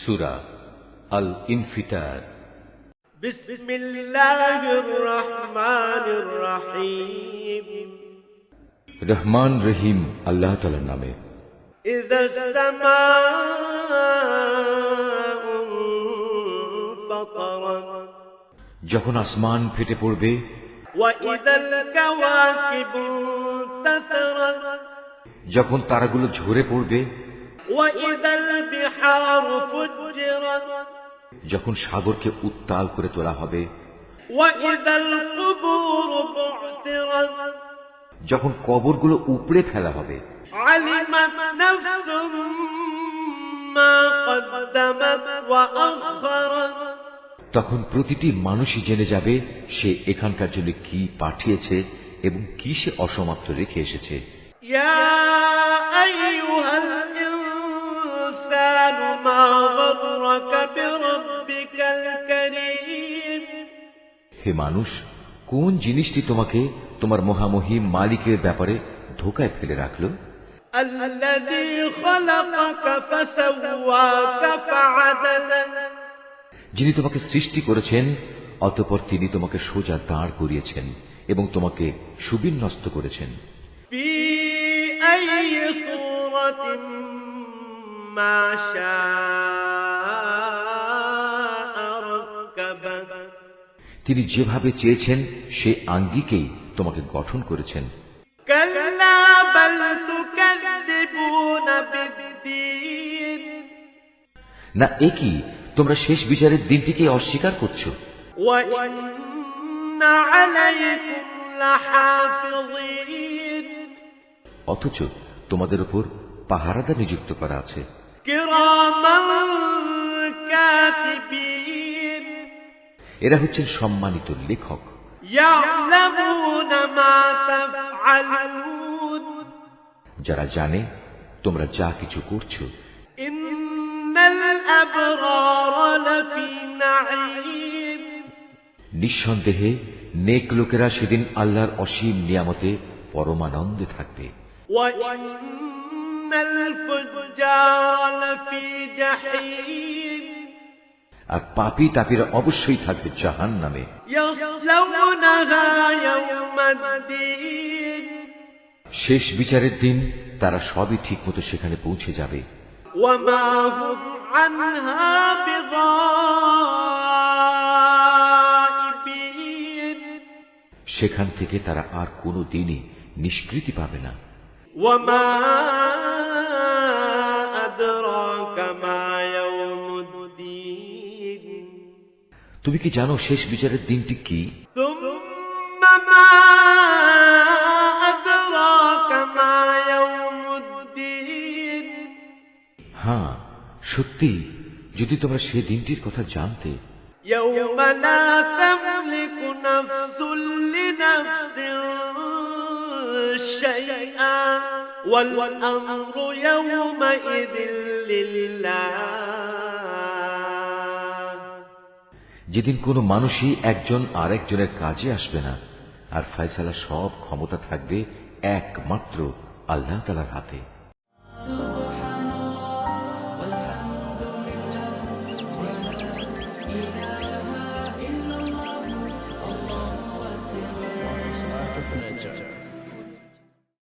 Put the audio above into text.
সূরা আল-ইনফিতার। বিসমিল্লাহির রহমানির রহিম। রহমান রহিম আল্লাহ তাআলার নামে। ইযাস সামাউ ফাতারাত, যখন আসমান ফেটে পড়বে। ওয়া ইযাল কাওয়াকিবু তাসারাত, যখন তারাগুলো ঝরে পড়বে। ওয়া ইযাল বিহারু ফুজ্জিরাত, যখন সাগরকে উত্তাল করে তোলা হবে। ওয়া ইযাল কুবুরু বু'থিরাত, যখন কবরগুলো উপড়ে ফেলা হবে। আলিমাত নাফসুম মা কদ্দামাত ওয়া আখারাত, তখন প্রতিটি মানুষই জেনে যাবে সে এখানকার জন্য কি পাঠিয়েছে এবং কি সে অসমাপ্ত রেখে এসেছে। ইয়া আইয়ুহাল ইনসানু মা গররাকা বিরাব্বিকাল কারীম, হে মানুষ, কোন জিনিসটি তোমাকে তোমার মহামহিম মালিকের ব্যাপারে ধোঁকায় ফেলে রাখল? আল্লাযী খালাকাকা ফাসাওয়াকা ফাআদালাক, যিনি তোমাকে সৃষ্টি করেছেন, অতঃপর তিনি তোমাকে সোজা দাঁড় করিয়েছেন এবং তোমাকে সুবিন্যস্ত করেছেন। ফি আইয়ি সূরাতিন মা শাআ রাক্কাবাক, তিনি যেভাবে চেয়েছেন সে আঙ্গিকেই তোমাকে গঠন করেছেন। কাল্লা বাল তুকাযযিবুনা বিদ্দীন, না একই, তোমরা শেষ বিচারের দিনটিকে অস্বীকার করছো। ওয়া ইন্না আলাইকুম লাহাফিযিন, অথচ তোমাদের উপর পাহারাদার নিযুক্ত করা আছে। কিরামান কাতিবিন, এরা হচ্ছেন সম্মানিত লেখক। ইয়ালামুনা মা তাফআলুন, যারা জানে তোমরা যা কিছু করছো। ইন্নাল আবরারা লাফি নাঈম, নিঃসন্দেহে নেক লোকেরা সেদিন আল্লাহর অসীম নিয়ামতে পরমানন্দে থাকবে। ওয়া ইন্নাল ফুজ্জারা লাফি জাহিম, আর পাপী তাপীরা অবশ্যই থাকবে জাহান্নামে। ইয়াসলাউনাহা ইয়াওমাদ্দিন, শেষ বিচারের দিন তারা সবই ঠিকমতো সেখানে পৌঁছে যাবে। ওয়া মা হুম আনহা বিগাইবিন, সেখান থেকে তারা আর কোনো দিনই নিষ্কৃতি পাবে না। ওয়া মা আদরাকা মা ইয়াউমুদ্দিন, তুমি কি জানো শেষ বিচারের দিনটি কি? সুম্মা মা আদরাকা মা ইয়াউমুদ্দিন, হ্যাঁ সত্যি, যদি তোমরা সে দিনটির কথা জানতে। ইয়াওমা লা তামলিকু নাফসুন লিনাফসিন শাইআ ওয়াল আমরু ইয়াওমাইযিন লিল্লাহ, যেদিন কোনো মানুষই একজন আরেকজনের কাজে আসবে না, আর ফয়সালা সব ক্ষমতা থাকবে একমাত্র আল্লাহ তাআলার হাতে। Art of Nature.